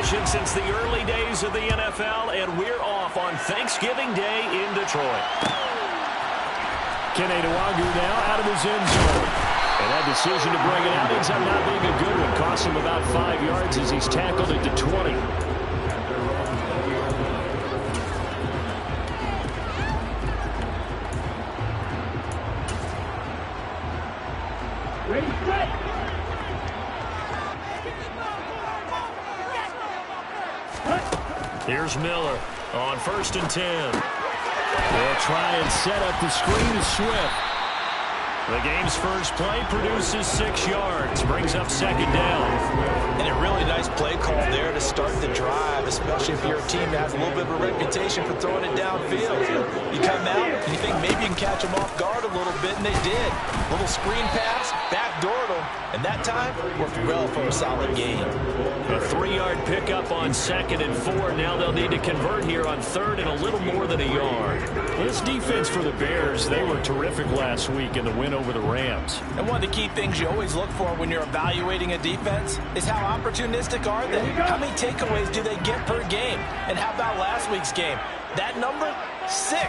celebration since the early days of the NFL, and we're off on Thanksgiving Day in Detroit. Kene Nwangwu now out of his end zone. And that decision to bring it out ends up not being a good one. Cost him about 5 yards as he's tackled at the 20. Here's Miller on 1st and 10. They'll try and set up the screen to Swift. The game's first play produces 6 yards, brings up 2nd down. And a really nice play call there to start the drive, especially if you're a team that has a little bit of a reputation for throwing it downfield. You come out and you think maybe you can catch them off guard a little bit, and they did. Little screen pass, backdoored them, and that time worked well for a solid gain. A 3-yard pickup on 2nd and 4. Now they'll need to convert here on 3rd and a little more than a yard. This defense for the Bears, they were terrific last week in the win over the Rams. And one of the key things you always look for when you're evaluating a defense is how opportunistic are they? How many takeaways do they get per game? And how about last week's game? That number? 6.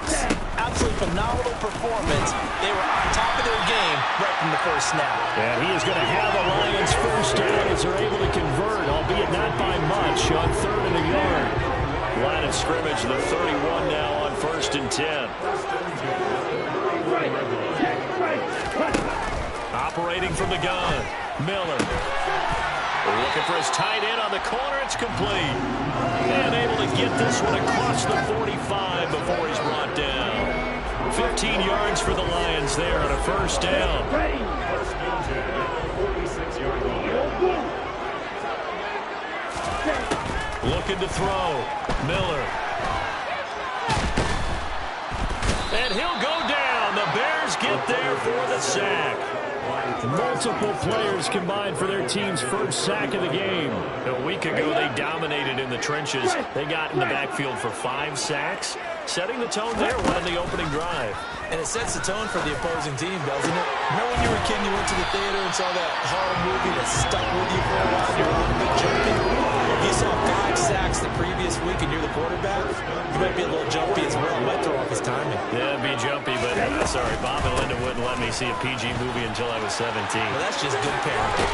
Absolutely phenomenal performance. They were on top of their game right from the first snap. And he is going to have the Lions first down as they're able to convert, albeit not by much, on 3rd and a yard. Line of scrimmage, the 31 now on 1st and 10. Operating from the gun, Miller. Looking for his tight end on the corner. It's complete. And able to get this one across the 45 before he's brought down. 15 yards for the Lions there on a 1st down. Looking to throw. Miller. And he'll go down. The Bears get there for the sack. Multiple players combined for their team's first sack of the game. A week ago, they dominated in the trenches. They got in the backfield for 5 sacks, setting the tone there on the opening drive. And it sets the tone for the opposing team, doesn't it? Remember when you were a kid and you went to the theater and saw that horror movie that stuck with you for a while and you're a little bit jumpy? If you saw 5 sacks the previous week and you're the quarterback, you might be a little jumpy as well. It might throw off his timing. Yeah, it'd be jumpy, but sorry, Bob and Linda wouldn't let me see a PG movie until I was 17. Well, that's just good parenting.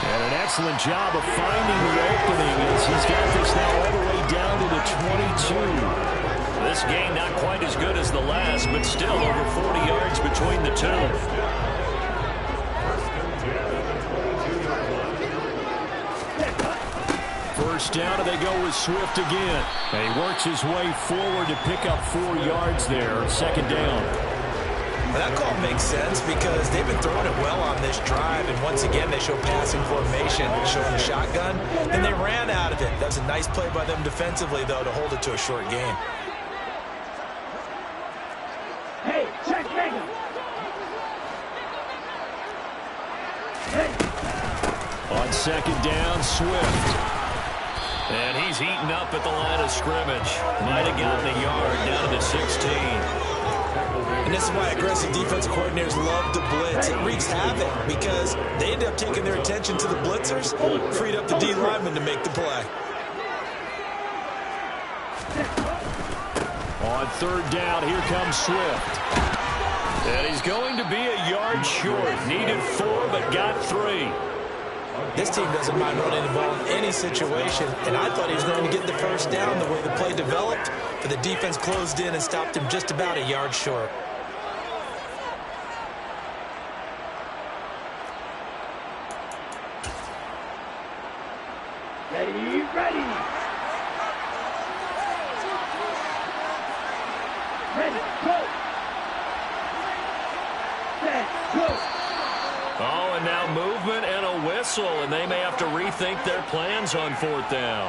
And an excellent job of finding the opening as he's got this now all the way down to the 22. This game not quite as good as the last, but still over 40 yards between the two. First down, and they go with Swift again. And he works his way forward to pick up 4 yards there. 2nd down. Well, that call makes sense because they've been throwing it well on this drive, and once again they show passing formation, showing the shotgun, and they ran out of it. That was a nice play by them defensively, though, to hold it to a short gain. Hey, check me. On 2nd down, Swift. And he's eaten up at the line of scrimmage. Might have gotten a yard down to the 16. And this is why aggressive defensive coordinators love to blitz. It wreaks havoc because they end up taking their attention to the blitzers, freed up the D lineman to make the play. On 3rd down, here comes Swift. And he's going to be a yard short. Needed 4, but got 3. This team doesn't mind running the ball in any situation, and I thought he was going to get the first down the way the play developed, but the defense closed in and stopped him just about a yard short. Ready, ready. Ready, go. Set, go. Oh, and now movement and a whistle, and they may have to rethink their plans on 4th down.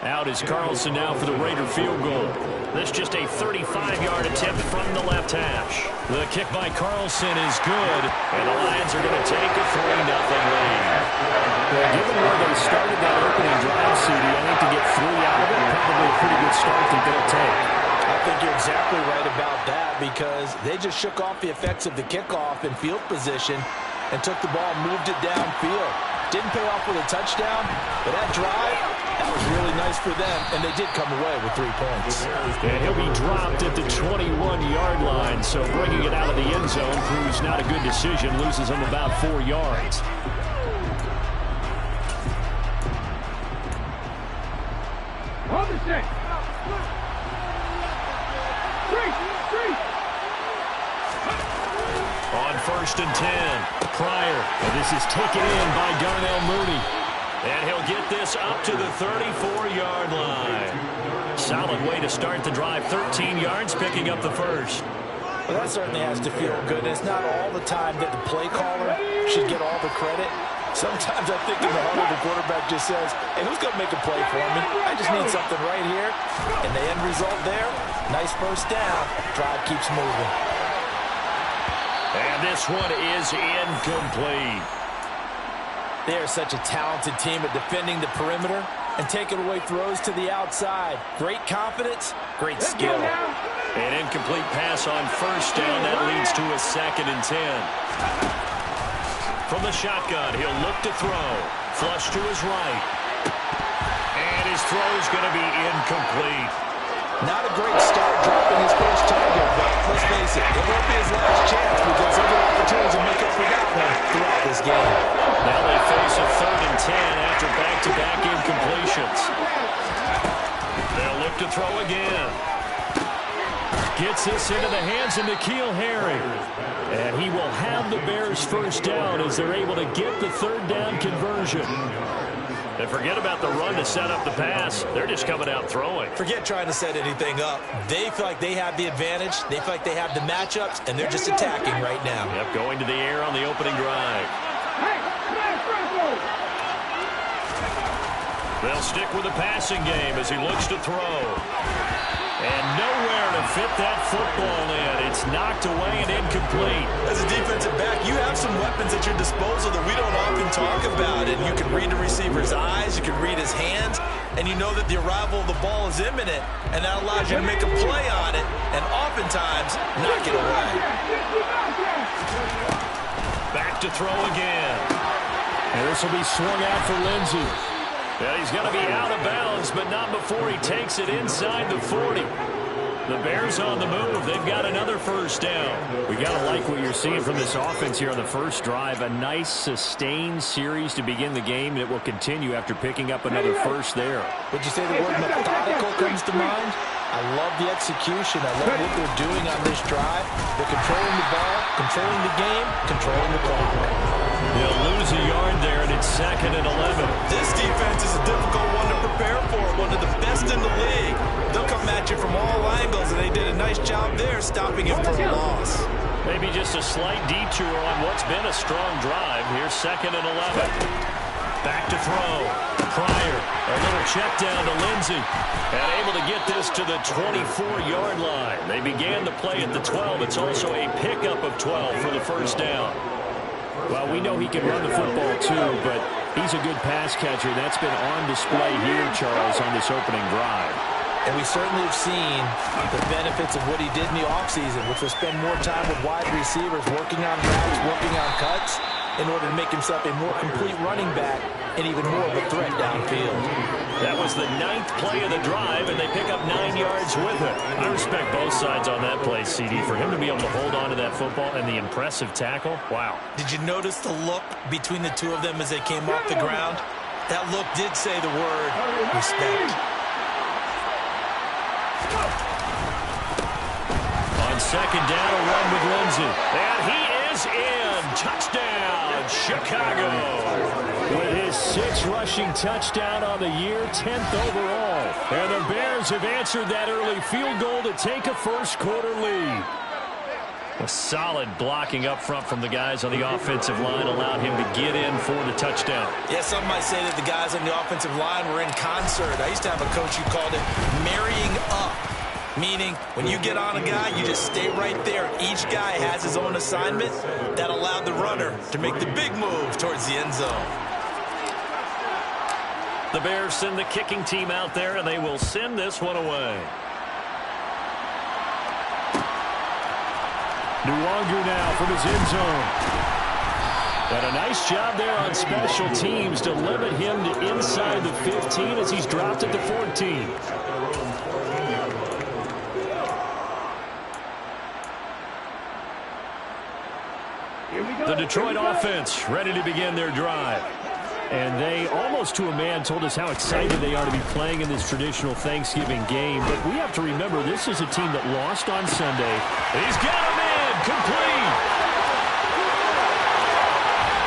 Out is Carlson now for the Raider field goal. This just a 35-yard attempt from the left hash. The kick by Carlson is good, and the Lions are going to take a 3-0 lead. Well, given where they started that opening drive, CD, I think to get 3 out of it, probably a pretty good start that they'll take. I think you're exactly right about that because they just shook off the effects of the kickoff in field position and took the ball and moved it downfield. Didn't pay off with a touchdown, but that drive, that was really nice for them, and they did come away with 3 points. And he'll be dropped at the 21-yard line, so bringing it out of the end zone proves not a good decision, loses him about 4 yards. On the stick. On 1st and 10, Pryor. And this is taken in by Darnell Mooney. And he'll get this up to the 34-yard line. Solid way to start the drive. 13 yards, picking up the first. Well, that certainly has to feel good. It's not all the time that the play caller should get all the credit. Sometimes I think in the huddle, the quarterback just says, hey, who's going to make a play for me? I just need something right here. And the end result there, nice first down. Drive keeps moving. And this one is incomplete. They are such a talented team at defending the perimeter and taking away throws to the outside. Great confidence, great skill. An incomplete pass on first down. That leads to a 2nd and 10. From the shotgun, he'll look to throw. Flush to his right. And his throw is going to be incomplete. Not a great start dropping his first target, but let's face it, it won't be his last chance because he'll get opportunities to make up for that one throughout this game. Now they face a 3rd and 10 after back-to-back incompletions. They'll look to throw again. Gets this into the hands of N'Keal Harry. And he will have the Bears first down as they're able to get the 3rd down conversion. And forget about the run to set up the pass. They're just coming out throwing. Forget trying to set anything up. They feel like they have the advantage. They feel like they have the matchups, and they're just attacking right now. Yep, going to the air on the opening drive. They'll stick with the passing game as he looks to throw. And nowhere to fit that football in. It's knocked away and incomplete. As a defensive back, you have some weapons at your disposal that we don't often talk about. And you can read the receiver's eyes, you can read his hands, and you know that the arrival of the ball is imminent. And that allows you to make a play on it and oftentimes knock it away. Back to throw again. And this will be swung out for Lindsey. Yeah, he's going to be out of bounds, but not before he takes it inside the 40. The Bears on the move. They've got another first down. We got to like what you're seeing from this offense here on the first drive. A nice, sustained series to begin the game, and it will continue after picking up another first there. Would you say the word methodical comes to mind? I love the execution. I love what they're doing on this drive. They're controlling the ball, controlling the game, controlling the clock. They'll lose a yard there, and it's 2nd and 11. This defense is a difficult one to prepare for, one of the best in the league. They'll come at you from all angles, and they did a nice job there stopping him from a loss. Maybe just a slight detour on what's been a strong drive. Here's 2nd and 11. Back to throw. Pryor, a little check down to Lindsey. And able to get this to the 24-yard line. They began the play at the 12. It's also a pickup of 12 for the first down. Well, we know he can run the football too, but he's a good pass catcher. That's been on display here, Charles, on this opening drive. And we certainly have seen the benefits of what he did in the offseason, which was spend more time with wide receivers, working on routes, working on cuts, in order to make himself a more complete running back and even more of a threat downfield. That was the 9th play of the drive, and they pick up 9 yards with it. I respect both sides on that play, CD. For him to be able to hold on to that football and the impressive tackle, wow. Did you notice the look between the two of them as they came off the ground? That look did say the word respect. On 2nd down, a run with Lindsey. And he is in. Touchdown, Chicago. With his 6th rushing touchdown on the year, 10th overall. And the Bears have answered that early field goal to take a first-quarter lead. A solid blocking up front from the guys on the offensive line allowed him to get in for the touchdown. Yeah, some might say that the guys on the offensive line were in concert. I used to have a coach who called it marrying up. Meaning, when you get on a guy, you just stay right there. Each guy has his own assignment that allowed the runner to make the big move towards the end zone. The Bears send the kicking team out there, and they will send this one away. Nwangu now from his end zone. And a nice job there on special teams to limit him to inside the 15 as he's dropped at the 14. The Detroit offense ready to begin their drive. And they, almost to a man, told us how excited they are to be playing in this traditional Thanksgiving game. But we have to remember, this is a team that lost on Sunday. He's got him in, complete.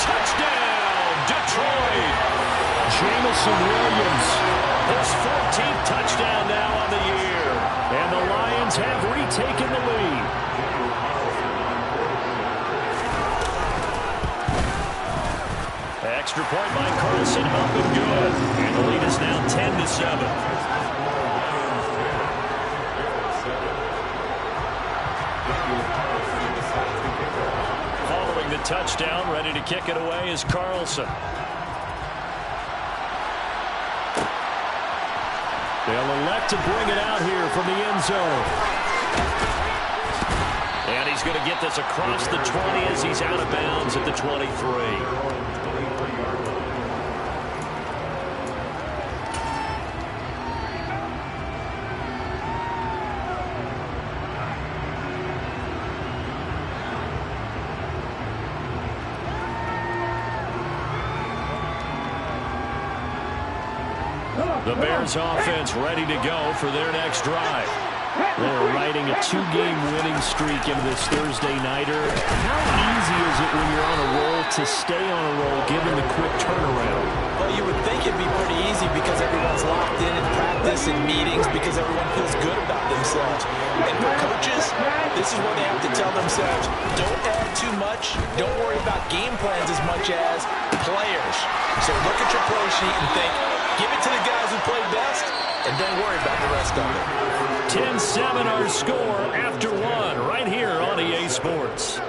Touchdown, Detroit. Jameson Williams. His 14th touchdown now on the year. And the Lions have retaken the lead. Extra point by Carlson, up and good. And the lead is now 10-7. Following the touchdown, ready to kick it away is Carlson. They'll elect to bring it out here from the end zone. And he's going to get this across the 20 as he's out of bounds at the 23. The Bears offense ready to go for their next drive. They're riding a 2-game winning streak into this Thursday nighter. How easy is it when you're on a roll to stay on a roll given the quick turnaround? Well, you would think it'd be pretty easy because everyone's locked in practice and meetings because everyone feels good about themselves. And for coaches, this is what they have to tell themselves. Don't add too much. Don't worry about game plans as much as players. So look at your play sheet and think, give it to the guys who play best, and don't worry about the rest of it. 10-7 our score after one right here on EA Sports.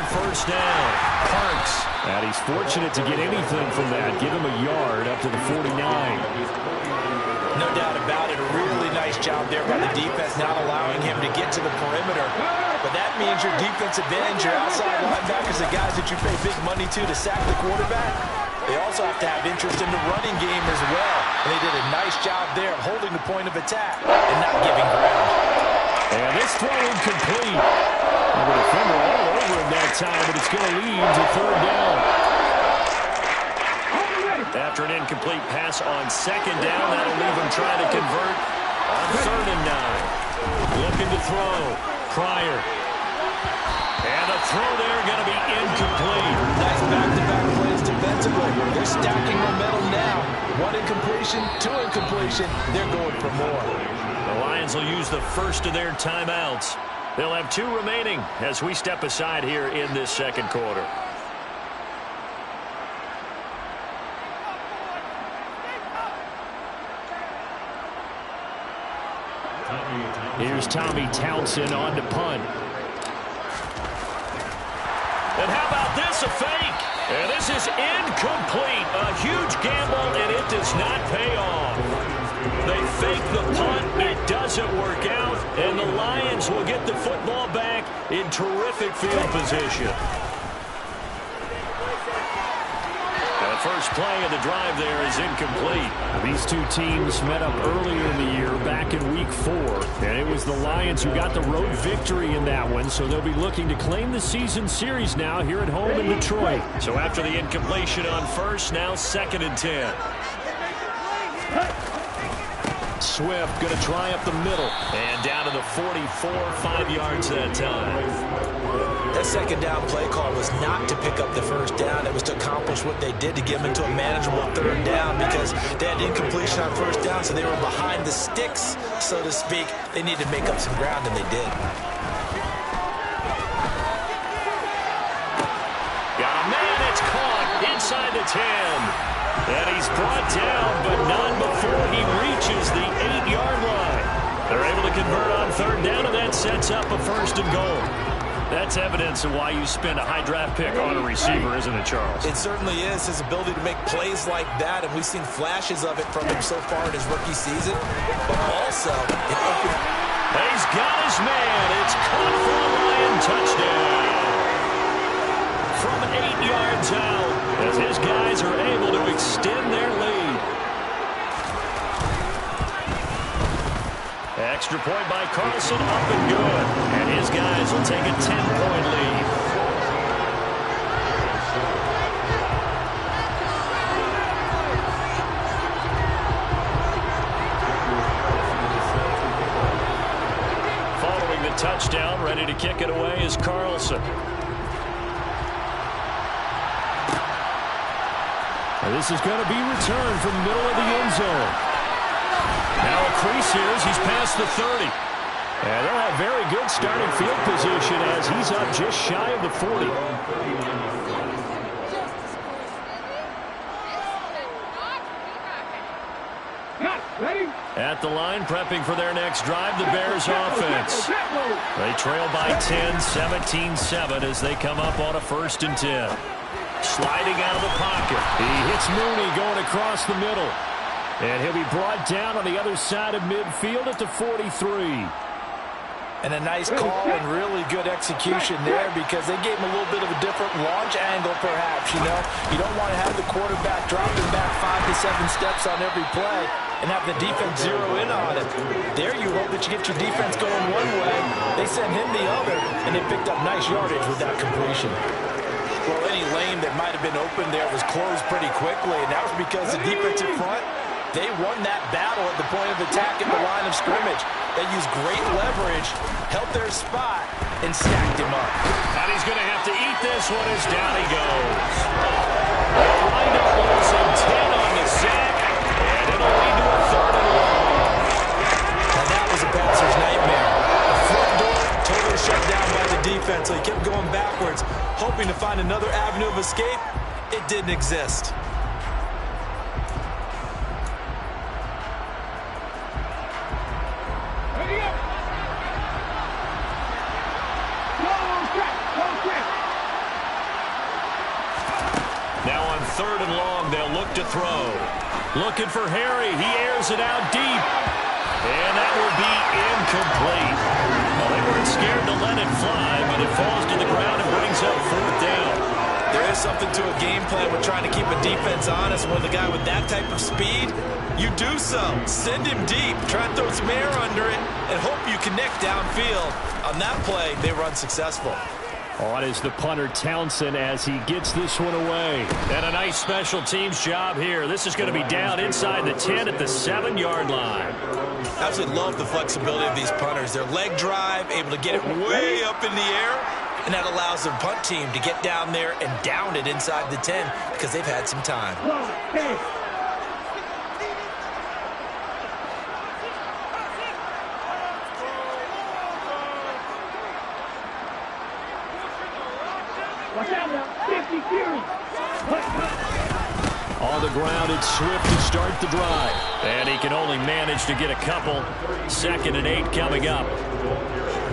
First down, Parks. And he's fortunate to get anything from that. Give him a yard up to the 49. No doubt about it. A really nice job there by the defense, not allowing him to get to the perimeter. But that means your defensive ends, your outside linebackers, the guys that you pay big money to sack the quarterback, they also have to have interest in the running game as well. And they did a nice job there of holding the point of attack and not giving ground. And this throw incomplete. The defender all over him that time, but it's going to lead to third down. After an incomplete pass on second down, that'll leave him trying to convert on 3rd and 9. Looking to throw. Pryor. And the throw there going to be incomplete. Nice back-to-back plays defensively. They're stacking momentum now. 1 incompletion, 2 incompletion. They're going for more. The Lions will use the first of their timeouts. They'll have 2 remaining as we step aside here in this second quarter. Here's Tommy Townsend on to punt. And how about this, a fake? And this is incomplete. A huge gamble, and it does not pay off. They fake the punt. It doesn't work out. And the Lions will get the football back in terrific field position. The first play of the drive there is incomplete. These two teams met up earlier in the year, back in Week 4. And it was the Lions who got the road victory in that one, so they'll be looking to claim the season series now here at home in Detroit. So after the incompletion on first, now 2nd and 10. Swift going to try up the middle. And down to the 44, 5 yards that time. That second down play call was not to pick up the first down. It was to accomplish what they did to get them into a manageable 3rd down because they had incompletion on first down, so they were behind the sticks, so to speak. They needed to make up some ground, and they did. inside the 10. And he's brought down, but not before he reaches the 8-yard line. They're able to convert on third down, and that sets up a first and goal. That's evidence of why you spend a high draft pick on a receiver, isn't it, Charles? It certainly is, his ability to make plays like that, and we've seen flashes of it from him so far in his rookie season. But also, it opens... He's got his man. It's caught for a Lion touchdown. From 8 yards out, as his guys are able to extend their lead. Extra point by Carlson, up and good. And his guys will take a 10-point lead. Following the touchdown, ready to kick it away is Carlson. And this is going to be returned from the middle of the end zone. Now a crease here as he's past the 30. And they'll have very good starting field position as he's up just shy of the 40. At the line, prepping for their next drive, the Bears offense. They trail by 10, 17-7 as they come up on a 1st and 10. Sliding out of the pocket. He hits Mooney going across the middle. And he'll be brought down on the other side of midfield at the 43. And a nice call and really good execution there because they gave him a little bit of a different launch angle perhaps, you know. You don't want to have the quarterback dropping back 5 to 7 steps on every play and have the defense zero in on it. There you hope that you get your defense going one way. They send him the other, and they picked up nice yardage with that completion. Well, any lane that might have been open there was closed pretty quickly, and that was because the defensive front, they won that battle at the point of attack at the line of scrimmage. They used great leverage, held their spot, and stacked him up. And he's going to have to eat this one as down he goes. They'll wind up losing 10 on the sack, and it'll lead to a 3rd and long. And that was a passer's nightmare. The front door totally shut down by the defense, so he kept going backwards, hoping to find another avenue of escape. It didn't exist. Now on 3rd and long, they'll look to throw. Looking for Harry. He airs it out deep. And that will be incomplete. Well, they weren't scared to let it fly, but it falls to the ground and brings up 4th down. There is something to a game plan with trying to keep a defense honest. When the guy with that type of speed, you do so. Send him deep. Try and throw some air under it and hope you connect downfield. On that play, they run successful. On is the punter Townsend as he gets this one away. And a nice special teams job here. This is going to be down inside the 10 at the 7-yard line. Absolutely love the flexibility of these punters. Their leg drive, able to get it way up in the air, and that allows their punt team to get down there and down it inside the 10 because they've had some time. Watch out now. 50 Fury. On the ground, it's Swift to start the drive. And he can only manage to get a couple. 2nd and 8 coming up.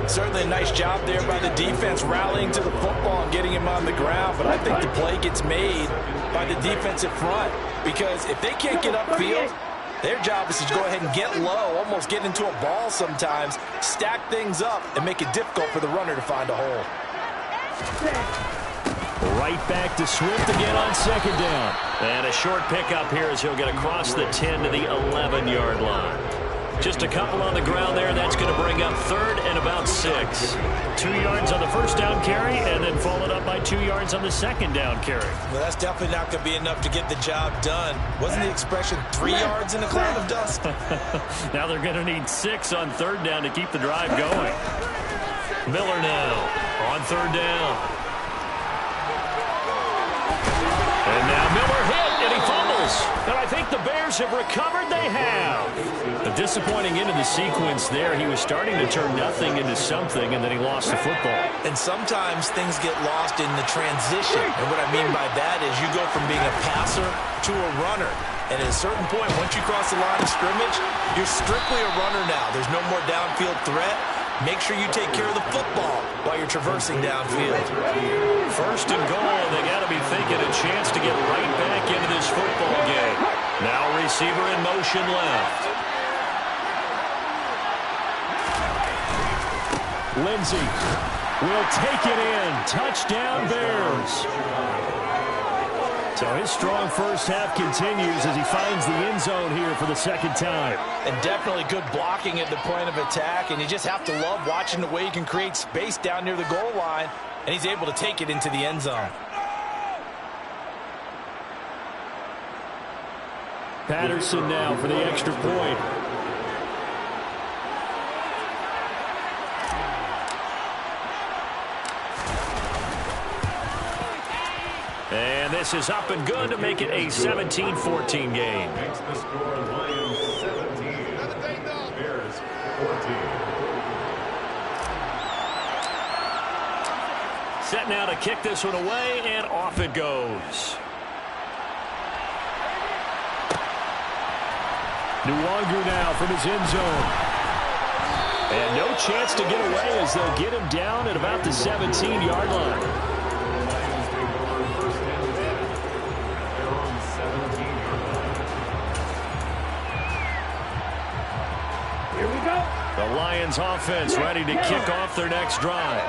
Certainly a nice job there by the defense rallying to the football and getting him on the ground. But I think the play gets made by the defensive front because if they can't get upfield, their job is to go ahead and get low, almost get into a ball sometimes, stack things up, and make it difficult for the runner to find a hole. Right back to Swift again on 2nd down. And a short pickup here as he'll get across the 10 to the 11-yard line. Just a couple on the ground there. That's going to bring up 3rd and about 6. 2 yards on the 1st down carry and then followed up by 2 yards on the 2nd down carry. Well, that's definitely not going to be enough to get the job done. Wasn't the expression 3 yards in a cloud of dust? Now they're going to need 6 on 3rd down to keep the drive going. Miller now on 3rd down. And now Miller hit, and he fumbles. And I think the Bears Bears have recovered. They have. A disappointing end of the sequence there. He was starting to turn nothing into something, and then he lost the football. And sometimes things get lost in the transition. And what I mean by that is you go from being a passer to a runner. And at a certain point, once you cross the line of scrimmage, you're strictly a runner now. There's no more downfield threat. Make sure you take care of the football while you're traversing downfield. First and goal, and they got to be thinking a chance to get right back into this football game. Now receiver in motion left. Lindsey will take it in. Touchdown Bears. So his strong first half continues as he finds the end zone here for the second time. And definitely good blocking at the point of attack. And you just have to love watching the way he can create space down near the goal line. And he's able to take it into the end zone. Patterson now for the extra point. And this is up and good to make it a 17-14 game. Makes the score Lions 17, Bears 14. Set now to kick this one away, and off it goes. Nwangu now from his end zone. And no chance to get away as they'll get him down at about the 17-yard line. The Lions offense ready to kick off their next drive.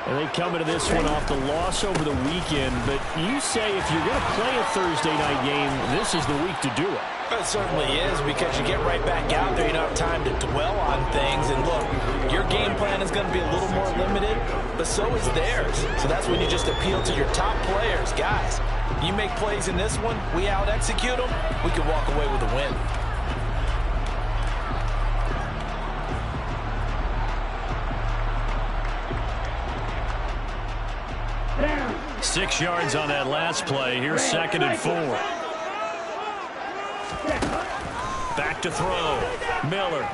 And they come into this one off the loss over the weekend. But you say if you're going to play a Thursday night game, this is the week to do it. It certainly is, because you get right back out there. You don't have time to dwell on things. And look, your game plan is going to be a little more limited, but so is theirs. So that's when you just appeal to your top players. Guys, you make plays in this one, we out-execute them, we can walk away with a win. 6 yards on that last play. Here's 2nd and 4. Back to throw. Miller.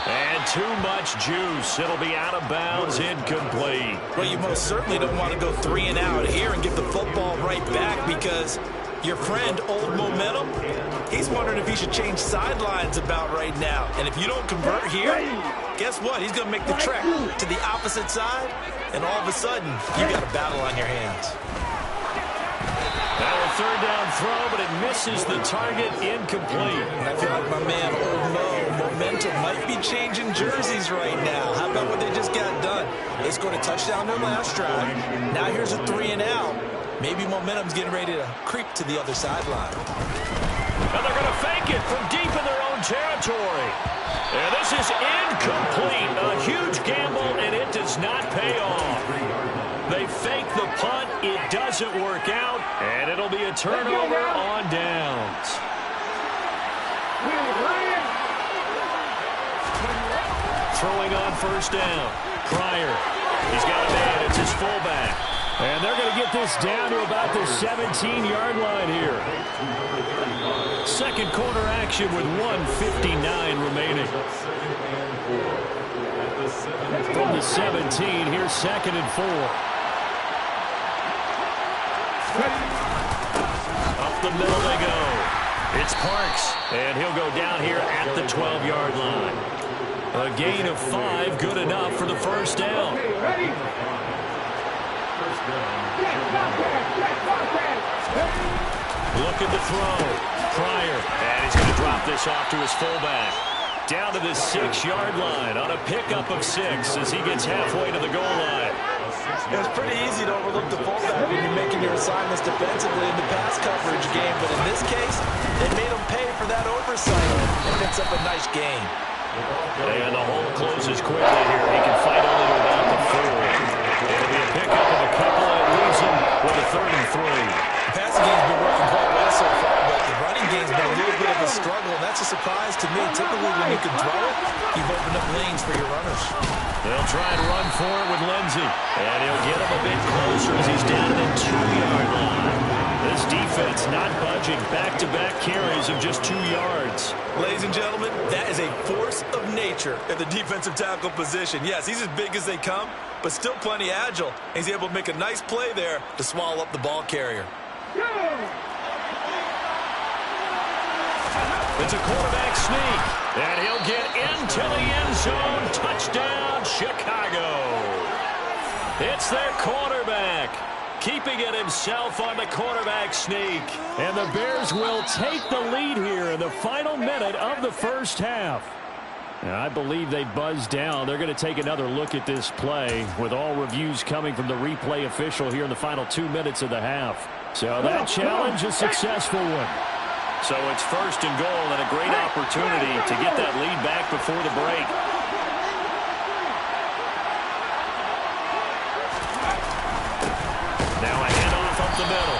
And too much juice. It'll be out of bounds, incomplete. Well, you most certainly don't want to go 3 and out here and give the football right back, because your friend, Old Momentum, he's wondering if he should change sidelines about right now. And if you don't convert here, guess what? He's going to make the trek to the opposite side, and all of a sudden, you got a battle on your hands. Now a 3rd down throw, but it misses the target, incomplete. And I feel like my man, Old Momentum, might be changing jerseys right now. How about what they just got done? They scored a touchdown their last drive. Now here's a 3 and out. Maybe Momentum's getting ready to creep to the other sideline. And they're going to fake it from deep in their own territory. And this is incomplete. A huge gamble, and it does not pay off. They fake the punt. It doesn't work out, and it'll be a turnover on downs. Throwing on 1st down. Pryor. He's got a man. It's his fullback. And they're going to get this down to about the 17-yard line here. 2nd quarter action with 1:59 remaining. From the 17, here's 2nd and 4. Up the middle they go. It's Parks, and he'll go down here at the 12-yard line. A gain of 5, good enough for the 1st down. Looking to throw. Pryor, and he's going to drop this off to his fullback. Down to the 6-yard line on a pickup of 6 as he gets halfway to the goal line. It's pretty easy to overlook the fullback when you're making your assignments defensively in the pass coverage game, but in this case, they made him pay for that oversight and picks up a nice gain. And the hole closes quickly here. He can fight only to about the 4. It'll be a pickup of a couple, and it leaves him with a 3rd and 3. The passing game's been working quite well so far, but the running game's been a little bit of a struggle, and that's just a surprise to me. Typically, when you can throw it, you've opened up lanes for your runners. They'll try and run for it with Lindsey. And he'll get him a bit closer as he's down to the 2-yard line. This defense not budging. Back-to-back carries of just 2 yards. Ladies and gentlemen, that is a force of nature at the defensive tackle position. Yes, he's as big as they come, but still plenty agile. He's able to make a nice play there to swallow up the ball carrier. It's a quarterback sneak, and he'll get into the end zone. Touchdown, Chicago. It's their quarterback, keeping it himself on the quarterback sneak. And the Bears will take the lead here in the final minute of the first half. Now, I believe they buzzed down. They're going to take another look at this play with all reviews coming from the replay official here in the final 2 minutes of the half. So that challenge is a successful one. So it's first and goal and a great opportunity to get that lead back before the break. Now a handoff up the middle.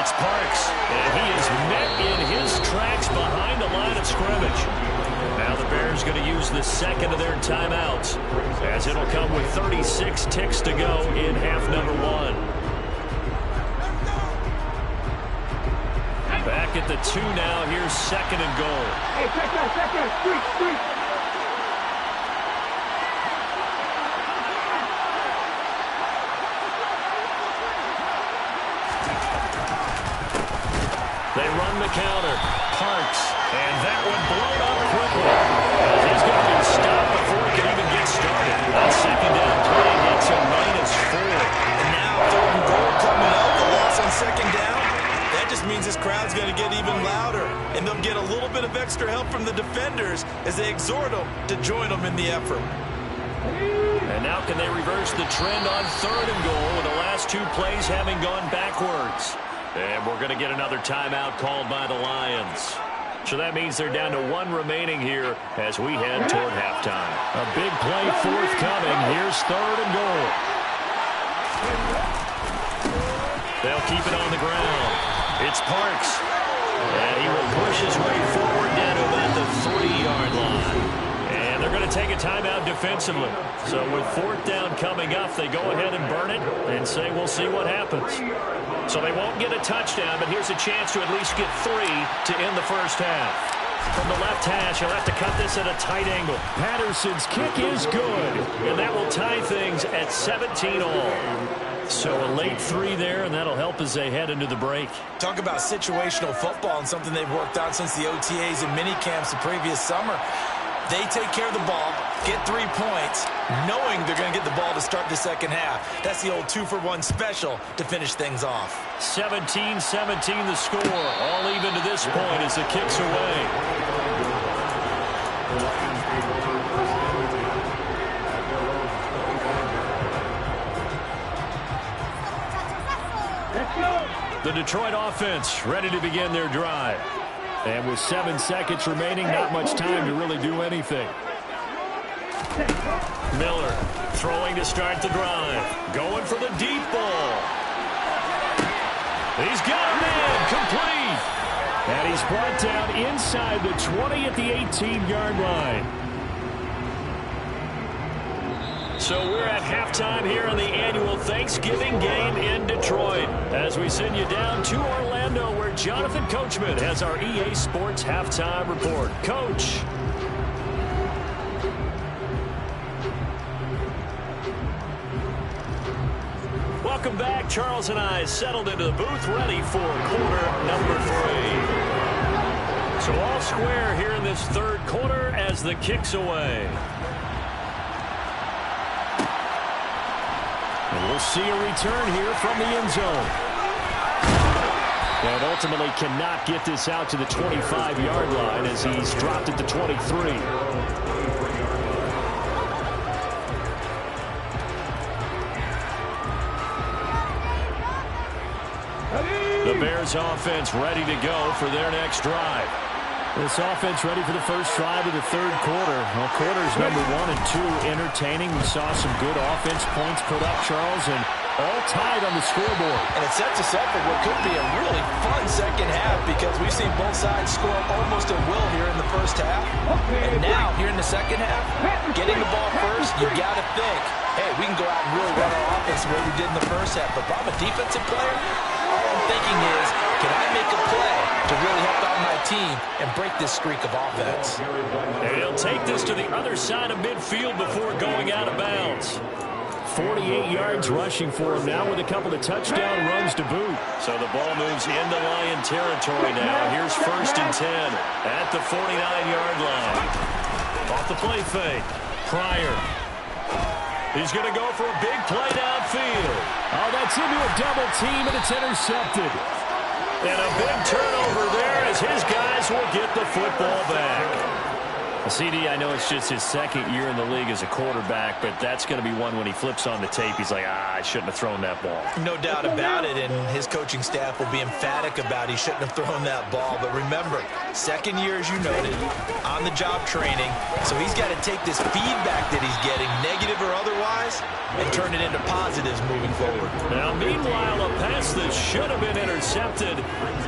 It's Parks, and he is met in his tracks behind the line of scrimmage. Now the Bears going to use the second of their timeouts, as it'll come with 36 ticks to go in half number 1. Back at the 2 now. Here's second and goal. Hey, check that, street. They run the counter. Parks. And that one blown up quickly. He's going to be stopped before he can even get started. On second down play, it's a -4. And now third and goal coming up. The loss on second down. That just means this crowd's going to get even louder. And they'll get a little bit of extra help from the defenders as they exhort them to join them in the effort. And now can they reverse the trend on third and goal with the last 2 plays having gone backwards? And we're going to get another timeout called by the Lions. So that means they're down to 1 remaining here as we head toward halftime. A big play forthcoming. Here's third and goal. They'll keep it on the ground. It's Parks. And he will push his way forward down to about the 3-yard line. And they're going to take a timeout defensively. So with fourth down coming up, they go ahead and burn it and say we'll see what happens. So they won't get a touchdown, but here's a chance to at least get 3 to end the first half. From the left hash, he'll have to cut this at a tight angle. Patterson's kick is good. And that will tie things at 17 all. So a late 3 there, and that'll help as they head into the break. Talk about situational football and something they've worked on since the OTAs and mini camps the previous summer. They take care of the ball, get 3 points, knowing they're going to get the ball to start the second half. That's the old 2-for-1 special to finish things off. 17-17 the score. All even to this point as the kick's away. The Detroit offense ready to begin their drive. And with 7 seconds remaining, not much time to really do anything. Miller throwing to start the drive. Going for the deep ball. He's got a man complete. And he's brought down inside the 20 at the 18-yard line. So we're at halftime here in the annual Thanksgiving game in Detroit as we send you down to Orlando where Jonathan Coachman has our EA Sports halftime report. Coach. Welcome back. Charles and I settled into the booth ready for quarter number 3. So all square here in this third quarter as the kick's away. And we'll see a return here from the end zone. And ultimately cannot get this out to the 25-yard line as he's dropped at the 23. The Bears offense ready to go for their next drive. This offense ready for the first drive of the third quarter. Well, quarters number 1 and 2 entertaining. We saw some good offense points put up, Charles, and All tied on the scoreboard. And it sets us up for what could be a really fun second half because we've seen both sides score almost at will here in the first half. And now, here in the second half, getting the ball first, you got to think, hey, we can go out and really run our offense the way we did in the first half. But if I'm a defensive player, all I'm thinking is, can I make a play to really help out my team and break this streak of offense? And he'll take this to the other side of midfield before going out of bounds. 48 yards rushing for him now with a couple of touchdown runs to boot. So the ball moves into Lion territory now. Here's 1st and 10 at the 49-yard line. Off the play fake. Pryor. He's going to go for a big play downfield. Oh, that's into a double team, and it's intercepted. And a big turnover there as his guys will get the football back. CD, I know it's just his second year in the league as a quarterback, but that's going to be one when he flips on the tape. He's like, I shouldn't have thrown that ball. No doubt about it, and his coaching staff will be emphatic about he shouldn't have thrown that ball. But remember, second year, as you noted, on-the-job training, so he's got to take this feedback that he's getting, negative or otherwise, and turn it into positives moving forward. Now, meanwhile, a pass that should have been intercepted,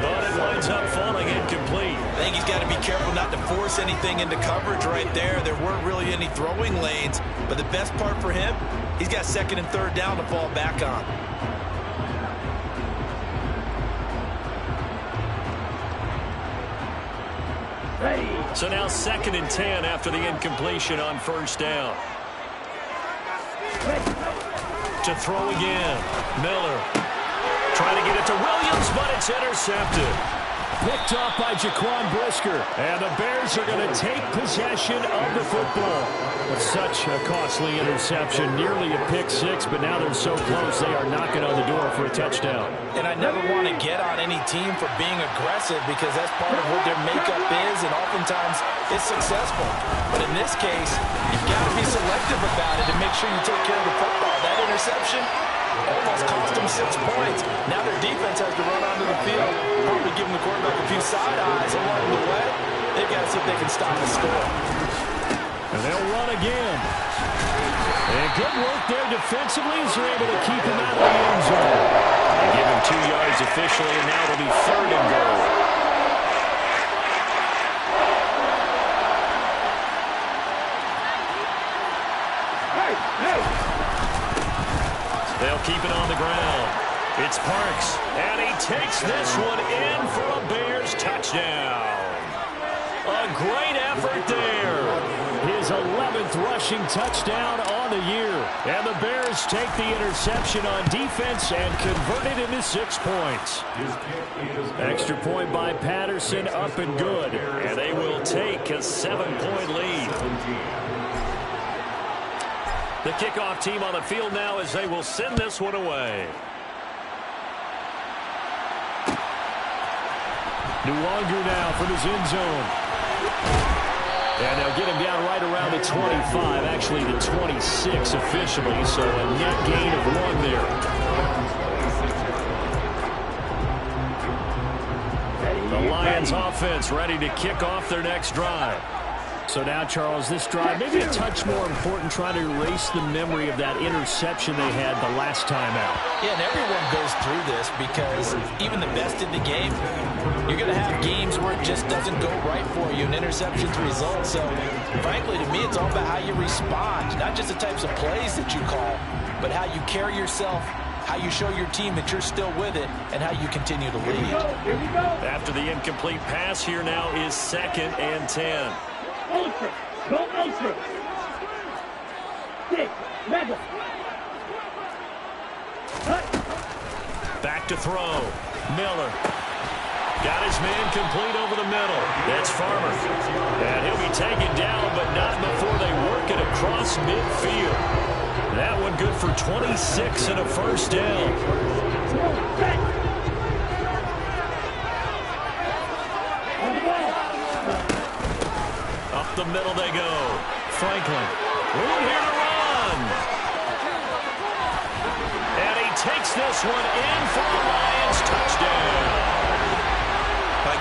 but it winds up falling incomplete. I think he's got to be careful not to force anything into coverage right there. There weren't really any throwing lanes, but the best part for him, he's got 2nd and 3rd down to fall back on. So now 2nd and 10 after the incompletion on 1st down. To throw again. Miller trying to get it to Williams, but it's intercepted. Picked off by Jaquan Brisker. And the Bears are going to take possession of the football. Such a costly interception. Nearly a pick six, but now they're so close they are knocking on the door for a touchdown. And I never want to get on any team for being aggressive because that's part of what their makeup is, and oftentimes it's successful. But in this case, you've got to be selective about it and make sure you take care of the football. That interception almost cost them 6 points. Now their defense has to run onto the field, probably giving the quarterback a few side eyes along the way. They've got to see if they can stop the score. And they'll run again. And good work there defensively as they're able to keep him out of the end zone. They give him 2 yards officially, and now it'll be 3rd and goal. They'll keep it on the ground. It's Parks, and he takes this one in for a Bears touchdown. A great effort there. His 11th rushing touchdown on the year. And the Bears take the interception on defense and convert it into 6 points. Extra point by Patterson, up and good. And they will take a 7-point lead. The kickoff team on the field now as they will send this one away. Nwangu now from his end zone. And they'll get him down right around the 25, actually the 26 officially, so a net gain of 1 there. The Lions offense ready to kick off their next drive. So now, Charles, this drive maybe a touch more important, trying to erase the memory of that interception they had the last time out. Yeah, and everyone goes through this because even the best in the game, you're going to have games where it just doesn't go right for you and interceptions result. So, frankly, to me, it's all about how you respond, not just the types of plays that you call, but how you carry yourself, how you show your team that you're still with it, and how you continue to lead. After the incomplete pass, here now is 2nd and 10. Ultra. Go ultra. 6. Mega. Back to throw. Miller. Got his man complete over the middle. That's Farmer. And he'll be taken down, but not before they work it across midfield. That one good for 26 and a 1st down. The middle they go. Franklin. Room here to run. And he takes this one in for a Lions touchdown.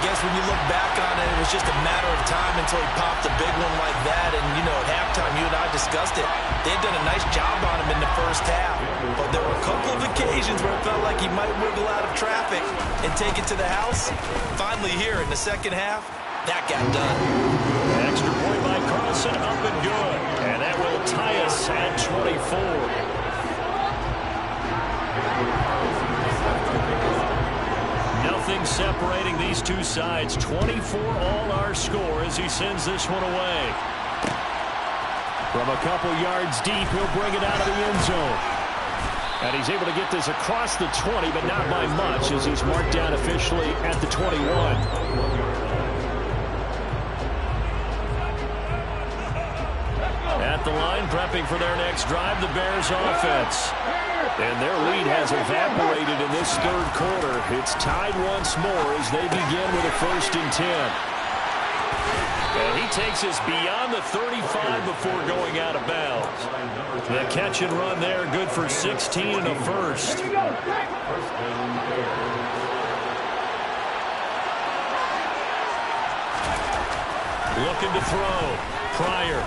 guess when you look back on it, it was just a matter of time until he popped a big one like that. And, you know, at halftime, you and I discussed it. They had done a nice job on him in the first half. But there were a couple of occasions where it felt like he might wiggle out of traffic and take it to the house. Finally here in the second half, that got done. Extra point by Carlson, up and good. And that will tie us at 24. Nothing separating these two sides. 24 all our score as he sends this one away. From a couple yards deep, he'll bring it out of the end zone. And he's able to get this across the 20, but not by much as he's marked down officially at the 21. At the line, prepping for their next drive, the Bears offense. And their lead has evaporated in this third quarter. It's tied once more as they begin with a 1st and 10. And he takes us beyond the 35 before going out of bounds. The catch and run there, good for 16 and a first. Looking to throw. Pryor.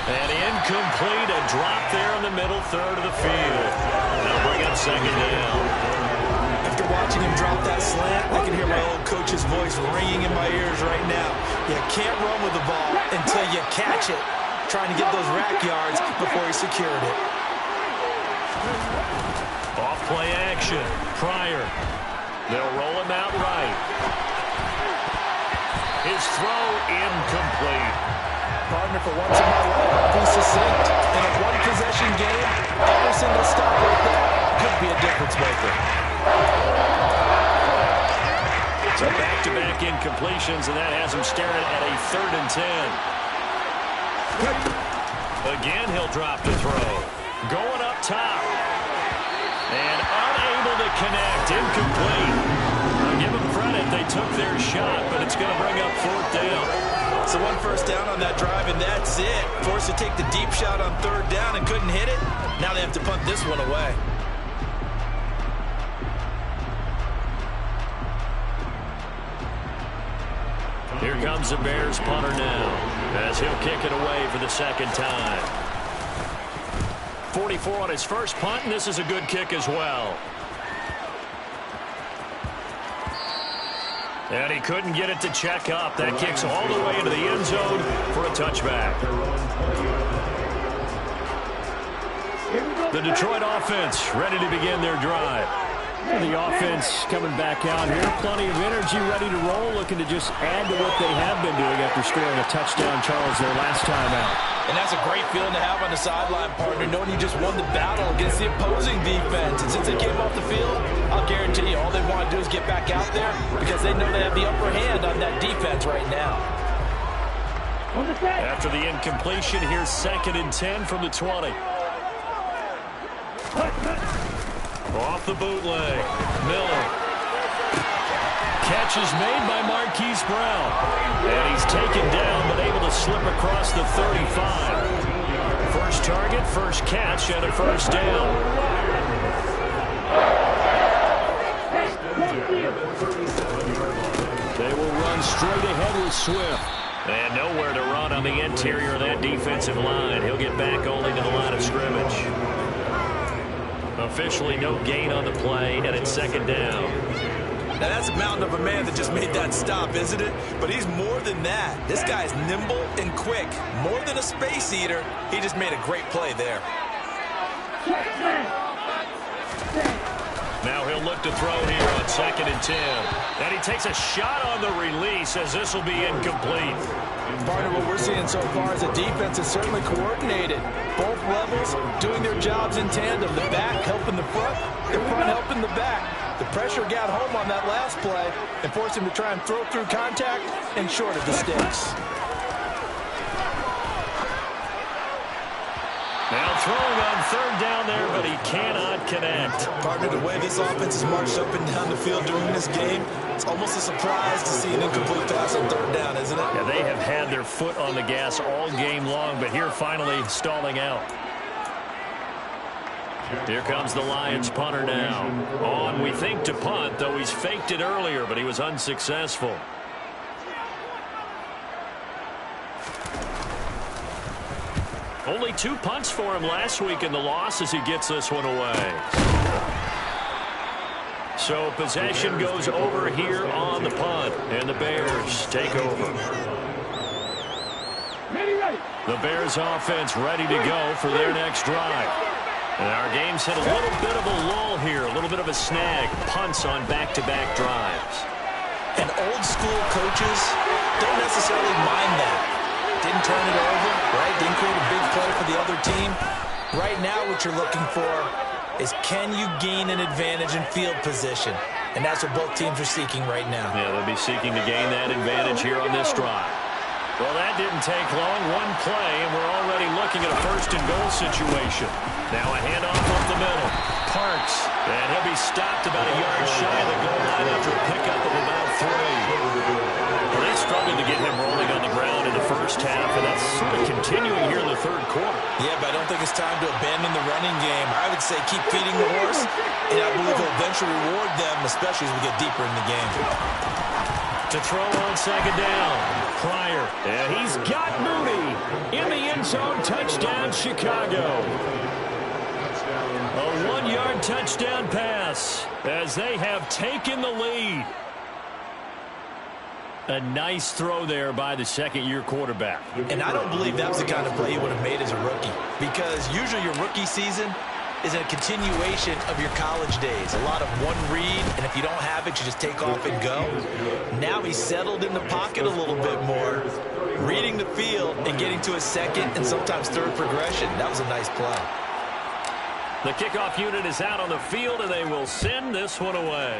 And incomplete, a drop there in the middle third of the field. They'll bring up 2nd down. After watching him drop that slant, I can hear my old coach's voice ringing in my ears right now. You can't run with the ball until you catch it. Trying to get those rack yards before he secured it. Off play action. Pryor. They'll roll him out right. His throw incomplete. Partner, for once in my life, I'll be succinct. In a one-possession game, every single stop right there could be a difference maker. So back-to-back incompletions, and that has him staring at a 3rd and 10. Again, he'll drop the throw. Going up top. And unable to connect. Incomplete. I'll give them credit. They took their shot, but it's going to bring up 4th down. So 1 first down on that drive, and that's it. Forced to take the deep shot on 3rd down and couldn't hit it. Now they have to punt this one away. Here comes the Bears punter now as he'll kick it away for the 2nd time. 44 on his first punt, and this is a good kick as well. And he couldn't get it to check up. That kicks all the way into the end zone for a touchback. The Detroit offense ready to begin their drive. The offense coming back out here. Plenty of energy, ready to roll, looking to just add to what they have been doing after scoring a touchdown, Charles, their last time out. And that's a great feeling to have on the sideline, partner, knowing you just won the battle against the opposing defense. And since they came off the field, I'll guarantee you all they want to do is get back out there because they know they have the upper hand on that defense right now. After the incompletion, here's 2nd and 10 from the 20. Off the bootleg. Miller. Catch is made by Marquise Brown. And he's taken down, but able to slip across the 35. First target, first catch, and a 1st down. They will run straight ahead with Swift. And nowhere to run on the interior of that defensive line. He'll get back only to the line of scrimmage. Officially no gain on the play, and it's 2nd down. Now that's a mountain of a man that just made that stop, isn't it? But he's more than that. This guy's nimble and quick. More than a space eater, he just made a great play there. Now he'll look to throw here on 2nd and 10. And he takes a shot on the release as this will be incomplete. Partner, what we're seeing so far is the defense is certainly coordinated. Both levels doing their jobs in tandem. The back helping the front helping the back. The pressure got home on that last play and forced him to try and throw through contact and short of the sticks. Now throwing on 3rd down there, but he cannot connect. Partner, the way this offense has marched up and down the field during this game, it's almost a surprise to see an incomplete pass on 3rd down, isn't it? Yeah, they have had their foot on the gas all game long, but here finally stalling out. Here comes the Lions punter now. On, we think, to punt, though he's faked it earlier, but he was unsuccessful. Only 2 punts for him last week in the loss as he gets this one away. So possession goes over here on the punt, and the Bears take over. The Bears offense ready to go for their next drive. And our game's hit a little bit of a lull here, a little bit of a snag. Punts on back-to-back drives. And old school coaches don't necessarily mind that. Didn't turn it over, right? Didn't create a big play for the other team. Right now what you're looking for is, can you gain an advantage in field position? And that's what both teams are seeking right now. Yeah, they'll be seeking to gain that advantage here on this drive. Well, that didn't take long. One play, and we're already looking at a first-and-goal situation. Now a handoff up the middle. Parks, and he'll be stopped about a yard shy of the goal line after a pickup of about 3. Well, they struggled to get him rolling on the ground in the first half, and that's sort of continuing here in the third quarter. Yeah, but I don't think it's time to abandon the running game. I would say keep feeding the horse, and I believe he'll eventually reward them, especially as we get deeper in the game. To throw on second down. Pryor. And he's got Mooney in the end zone. Touchdown, Chicago. A 1-yard touchdown pass as they have taken the lead. A nice throw there by the second-year quarterback. And I don't believe that was the kind of play he would have made as a rookie, because usually your rookie season is a continuation of your college days. A lot of one read, and if you don't have it, you just take off and go. Now he's settled in the pocket a little bit more, reading the field and getting to a second and sometimes third progression. That was a nice play. The kickoff unit is out on the field, and they will send this one away.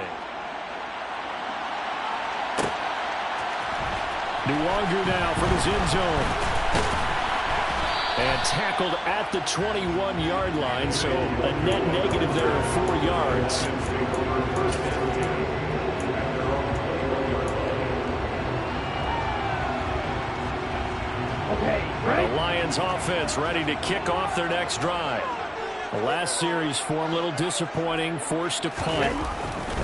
Nwangu now from his end zone. And tackled at the 21-yard line, so a net negative there of 4 yards. The Lions offense ready to kick off their next drive. The last series for them, a little disappointing, forced to punt.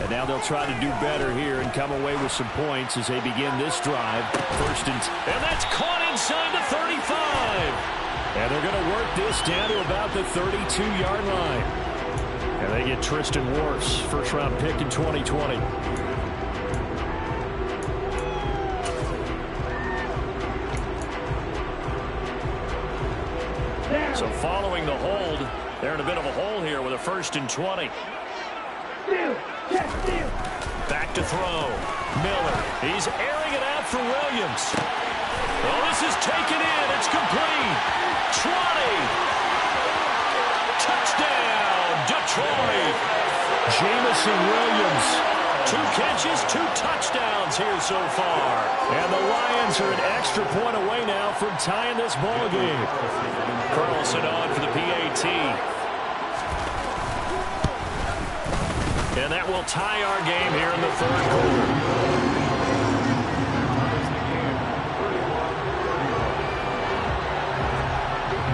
And now they'll try to do better here and come away with some points as they begin this drive. And that's caught inside the 35. And they're going to work this down to about the 32-yard line. And they get Tristan Wirfs, first-round pick in 2020. So following the hold, they're in a bit of a hole here with a 1st and 20. Back to throw. Miller. He's airing it out for Williams. Oh, this is taken in. It's complete. 20. Touchdown, Detroit. Jamison Williams. 2 catches, 2 touchdowns here so far. And the Lions are an extra point away now from tying this ball game. Carlson on for the PAT. And that will tie our game here in the third quarter.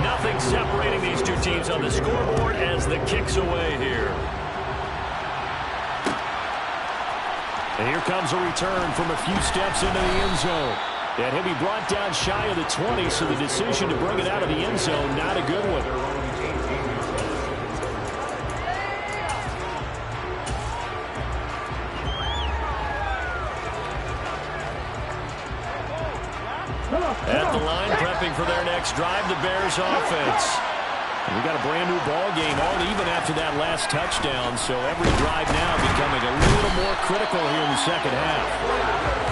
Nothing separating these two teams on the scoreboard as the kick's away here. And here comes a return from a few steps into the end zone. And he'll be brought down shy of the 20, so the decision to bring it out of the end zone, not a good one. At the line, prepping for their next drive, the Bears offense. We got a brand new ball game, all even after that last touchdown, so every drive now becoming a little more critical here in the second half.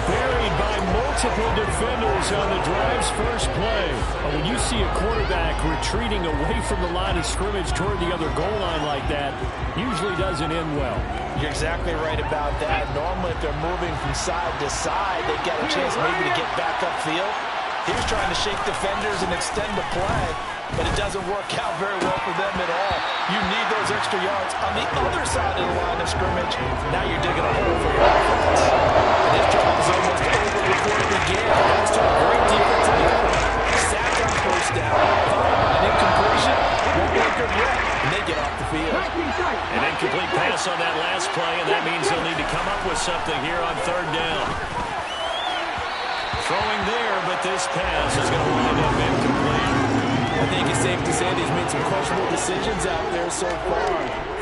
Buried by multiple defenders on the drive's first play. But when you see a quarterback retreating away from the line of scrimmage toward the other goal line like that, usually doesn't end well. You're exactly right about that. Normally, if they're moving from side to side, they get a chance maybe to get back upfield. He's trying to shake defenders and extend the play, but it doesn't work out very well for them at all. You need those extra yards on the other side of the line of scrimmage. Now you're digging a hole for your offense. And this drive is almost over before it began. That's to a great defensive effort. Sack on first down, an incompletion, won't work good yet, and they get off the field. Throwing there, but this pass is going to wind up incomplete. I think it's safe to say that he's made some questionable decisions out there so far.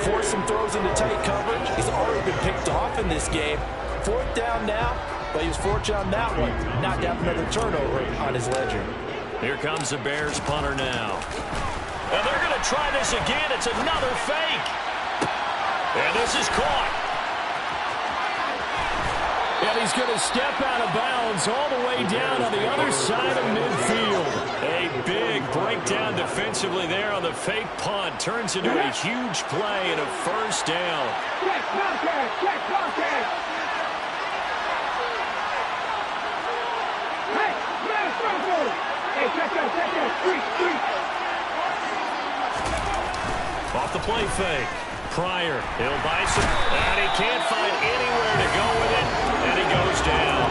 Forced some throws into tight coverage. He's already been picked off in this game. 4th down now, but he was fortunate on that one, not to have another turnover on his ledger. Here comes the Bears punter now. And they're going to try this again. It's another fake. And this is caught. And he's going to step out of bounds all the way down on the other side of midfield. A big breakdown defensively there on the fake punt. Turns into a huge play and a first down. Check contact. Check contact. Hey, man, front. Hey, check that. Street. Off the play fake. Pryor, he'll buy some, and he can't find anywhere to go with it, and he goes down.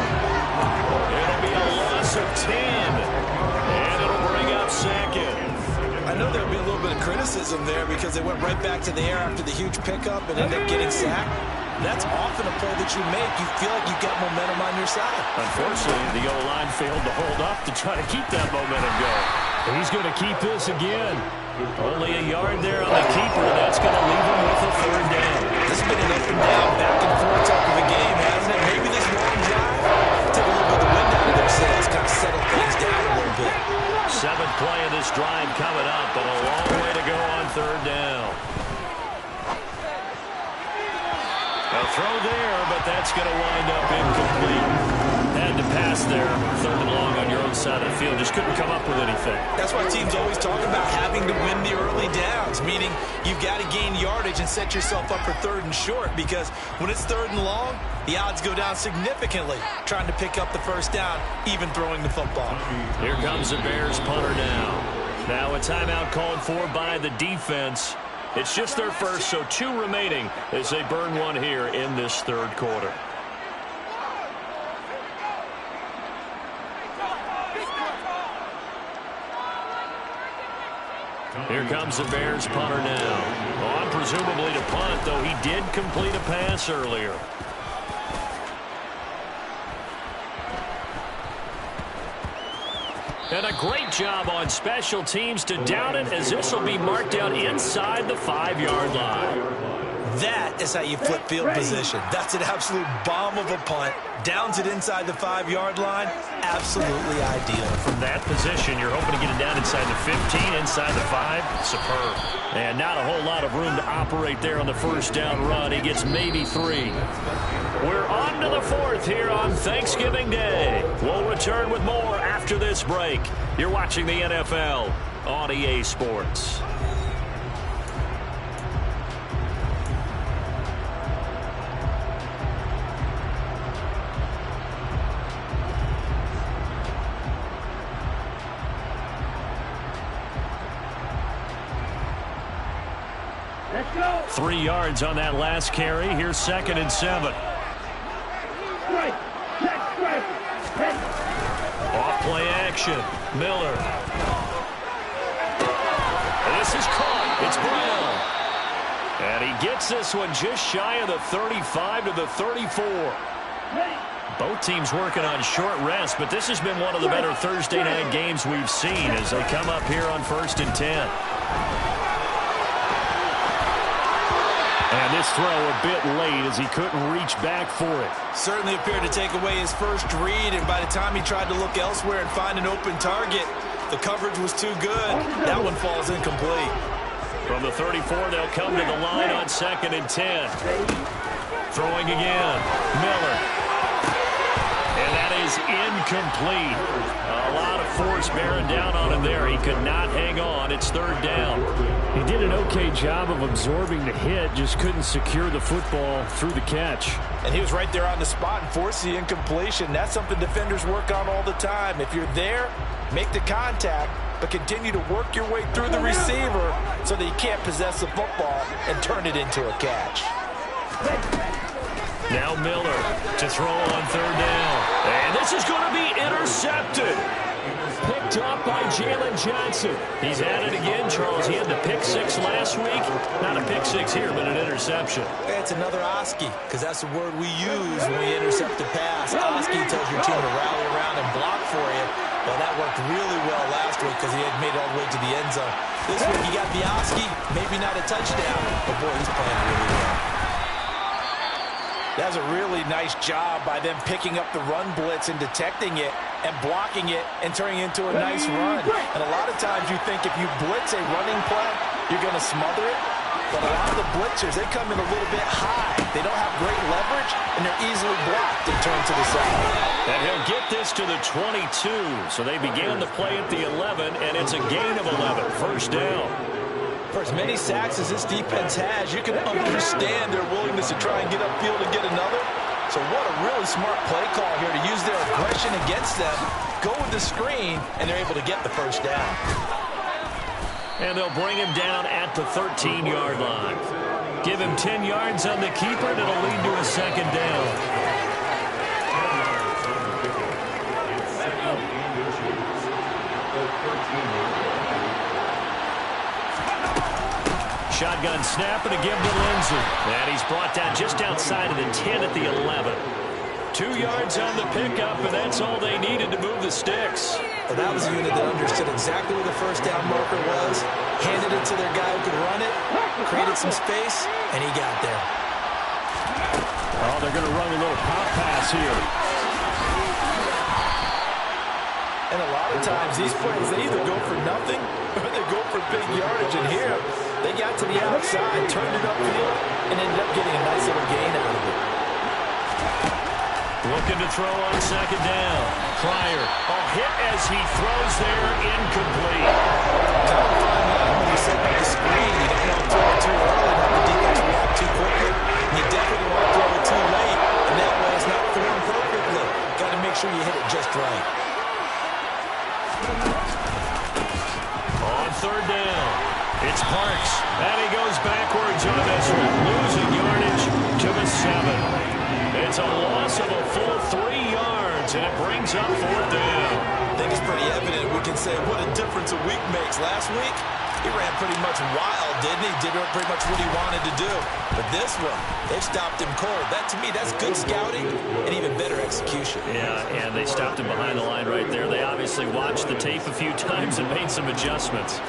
It'll be a loss of 10, and it'll bring up 2nd. I know there'll be a little bit of criticism there because they went right back to the air after the huge pickup and ended up getting sacked. That's often a play that you make. You feel like you've got momentum on your side. Unfortunately, the O-line failed to hold up to try to keep that momentum going. He's going to keep this again. Only a yard there on the keeper. That's going to leave him with a 3rd down. This has been an up and down, back and forth type of a game, hasn't it? Maybe this long drive took a little bit of the wind out of their sails, kind of settled things down a little bit. 7th play of this drive coming up, but a long way to go on 3rd down. A throw there, but that's going to wind up incomplete. Had to pass there, 3rd and long on your own side of the field. Just couldn't come up with anything. That's why teams always talk about having to win the early downs, meaning you've got to gain yardage and set yourself up for 3rd and short, because when it's 3rd and long, the odds go down significantly trying to pick up the 1st down, even throwing the football. Here comes the Bears punter now. Now a timeout called for by the defense. It's just their first, so 2 remaining as they burn one here in this 3rd quarter. Here comes the Bears punter now. On presumably to punt, though he did complete a pass earlier. And a great job on special teams to down it, as this will be marked down inside the 5-yard line. That is how you flip field position. That's an absolute bomb of a punt. Downs it inside the 5-yard line. Absolutely ideal. From that position, you're hoping to get it down inside the 15, inside the 5. Superb. And not a whole lot of room to operate there on the 1st down run. He gets maybe 3. We're on to the 4th here on Thanksgiving Day. We'll return with more after this break. You're watching the NFL on EA Sports. Let's go. 3 yards on that last carry. Here's 2nd and 7. Strike. Check strike. Head. Off play action. Miller. This is caught. It's Brown. And he gets this one just shy of the 35 to the 34. Both teams working on short rest, but this has been one of the better Thursday night games we've seen as they come up here on 1st and 10. And this throw a bit late as he couldn't reach back for it. Certainly appeared to take away his first read, and by the time he tried to look elsewhere and find an open target, the coverage was too good. That one falls incomplete. From the 34, they'll come to the line on 2nd and 10. Throwing again. Miller. And that is incomplete. A lot of force bearing down on him there. He could not hang on. It's 3rd down. He did an okay job of absorbing the hit, just couldn't secure the football through the catch. And he was right there on the spot and forced the incompletion. That's something defenders work on all the time. If you're there, make the contact, but continue to work your way through the receiver so that you can't possess the football and turn it into a catch. Now Miller to throw on 3rd down. And this is going to be intercepted. Picked up by Jalen Johnson. He's at it again, Charles. He had the pick six last week. Not a pick six here, but an interception. It's another Oski, because that's the word we use when we intercept a pass. Oski tells your team to rally around and block for you. Well, that worked really well last week because he had made it all the way to the end zone. This week he got the Oski, maybe not a touchdown, but boy, he's playing really well. That was a really nice job by them picking up the run blitz and detecting it and blocking it and turning it into a nice run. And a lot of times you think if you blitz a running play, you're going to smother it. But a lot of the blitzers, they come in a little bit high. They don't have great leverage, and they're easily blocked and turned to the side. And he'll get this to the 22. So they began the play at the 11, and it's a gain of 11. First down. For as many sacks as this defense has, you can understand their willingness to try and get upfield and get another. So what a really smart play call here to use their aggression against them, go with the screen, and they're able to get the first down. And they'll bring him down at the 13-yard line. Give him 10 yards on the keeper, and it'll lead to a second down. Shotgun snap and a give to Lindsey. And he's brought down just outside of the 10 at the 11. 2 yards on the pickup, and that's all they needed to move the sticks. Well, that was a unit that understood exactly where the first down marker was, handed it to their guy who could run it, created some space, and he got there. Oh, they're going to run a little pop pass here. And a lot of times these plays, they either go for nothing or they go for big yardage. And here, they got to the outside, turned it upfield, and ended up getting a nice little gain out of it. Looking to throw on second down. Pryor, a hit as he throws there, incomplete. Kind of fine line when you set up the screen. You don't want to throw it too early, not the defense react too quickly. And you definitely want to throw it too late, and that way it's not thrown perfectly. Got to make sure you hit it just right. On third down, it's Parks, and he goes backwards on this one, losing yardage to the 7. It's a loss of a full 3 yards, and it brings up fourth down. I think it's pretty evident. We can say what a difference a week makes. Last week, he ran pretty much wild, didn't he? Did pretty much what he wanted to do. But this one, they've stopped him cold. That, to me, that's good scouting and even better execution. Yeah, and they stopped him behind the line right there. They obviously watched the tape a few times and made some adjustments.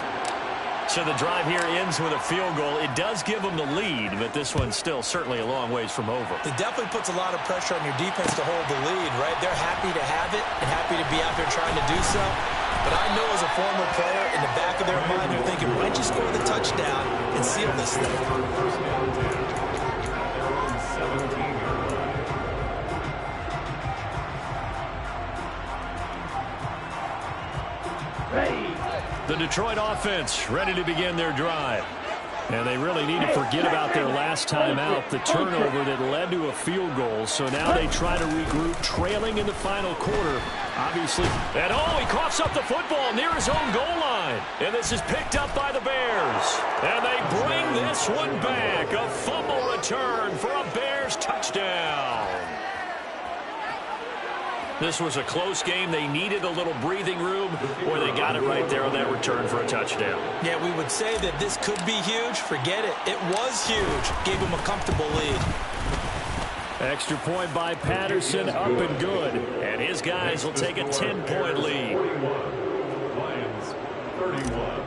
So the drive here ends with a field goal. It does give them the lead, but this one's still certainly a long ways from over. It definitely puts a lot of pressure on your defense to hold the lead, right? They're happy to have it and happy to be out there trying to do so. But I know as a former player, in the back of their mind, they're thinking, why don't you score the touchdown and seal this thing? The Detroit offense ready to begin their drive. And they really need to forget about their last time out, the turnover that led to a field goal. So now they try to regroup, trailing in the final quarter. Obviously, and he coughs up the football near his own goal line. And this is picked up by the Bears. And they bring this one back. A fumble return for a Bears touchdown. This was a close game. They needed a little breathing room, or they got it right there on that return for a touchdown. Yeah, we would say that this could be huge. Forget it. It was huge. Gave them a comfortable lead. Extra point by Patterson, up and good. And his guys will take a 10-point lead. Lions 31.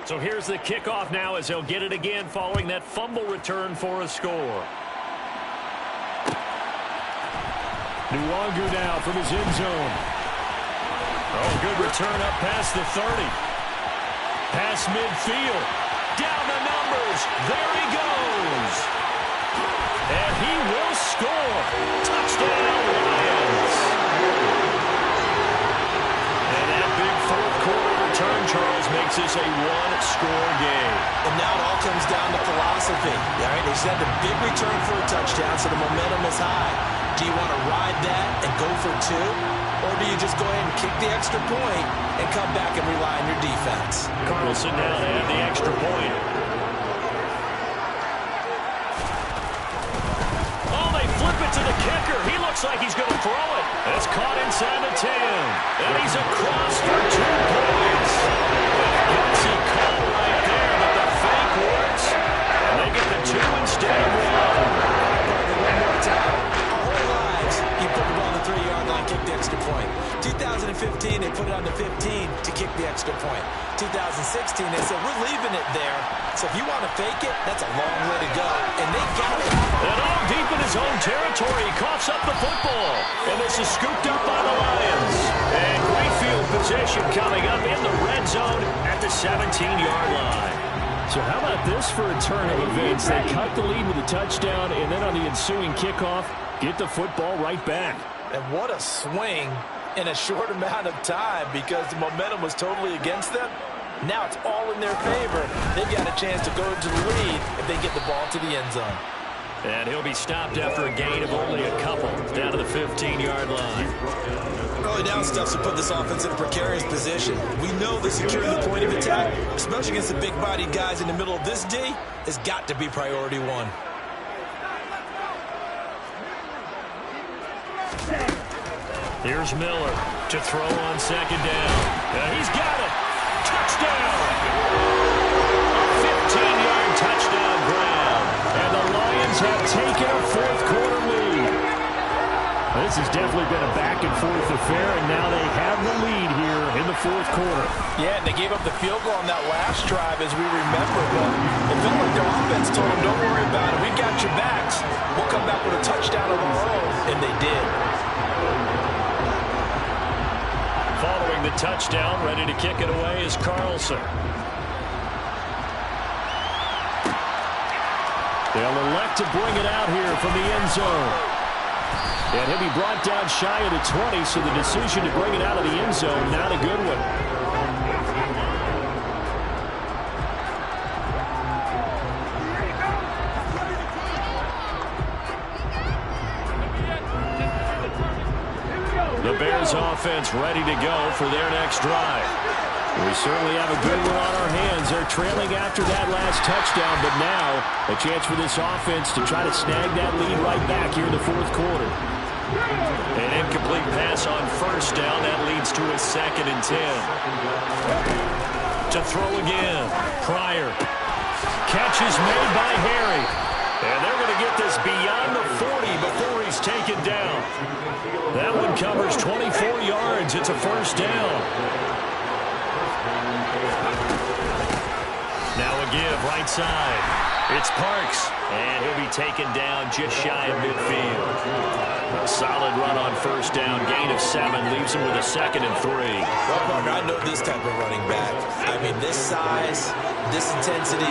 So here's the kickoff now as they'll get it again following that fumble return for a score. Nwangu now from his end zone. Oh, good return up past the 30. Past midfield. Down the numbers. There he goes. And he will score. Touchdown, Lions. And that big fourth quarter return, Charles, makes this a one-score game. And now it all comes down to philosophy. All right, they said the big return for a touchdown, so the momentum is high. Do you want to ride that and go for two? Or do you just go ahead and kick the extra point and come back and rely on your defense? Cardinals sit down and add the extra point. Oh, they flip it to the kicker. He looks like he's going to throw it. It's caught inside the 10. And he's across for 2 points. Gutsy call right there, but the fake works. And they get the 2 instead of 1. One more time. Our whole lives, you put the ball on the 3-yard line, kick the extra point. 2015, they put it on the 15 to kick the extra point. 2016, they said, we're leaving it there. So if you want to fake it, that's a long way to go. And they got it. And all deep in his own territory, he coughs up the football. And this is scooped up by the Lions. And great field position coming up in the red zone at the 17-yard line. So how about this for a turn of events? They cut the lead with a touchdown, and then on the ensuing kickoff, get the football right back. And what a swing in a short amount of time because the momentum was totally against them. Now it's all in their favor. They've got a chance to go into the lead if they get the ball to the end zone. And he'll be stopped after a gain of only a couple down to the 15-yard line. Early down stuff to put this offense in a precarious position. We know that securing the point of attack, especially against the big-bodied guys in the middle of this D, has got to be priority 1. Here's Miller to throw on second down. He's got it. Touchdown. A 15-yard touchdown grab. And the Lions have taken a fourth-quarter lead. This has definitely been a back-and-forth affair, and now they have the lead here in the fourth quarter. Yeah, and they gave up the field goal on that last drive, as we remember, but it felt like their offense told them, don't worry about it. We got your backs. We'll come back with a touchdown of our own, and they did. Following the touchdown, ready to kick it away is Carlson. They'll elect to bring it out here from the end zone. And he'll be brought down shy of the 20, so the decision to bring it out of the end zone, not a good one. The Bears offense ready to go for their next drive. We certainly have a good one on our hands. They're trailing after that last touchdown, but now a chance for this offense to try to snag that lead right back here in the fourth quarter. An incomplete pass on first down. That leads to a 2nd and 10. To throw again. Pryor. Catch is made by Harry. And they're going to get this beyond the 40 before he's taken down. That one covers 24 yards. It's a first down. Now a give right side. It's Parks. And he'll be taken down just shy of midfield. A solid run on first down. Gain of 7 leaves him with a 2nd and 3. Well, Parker, I know this type of running back. I mean, this size, this intensity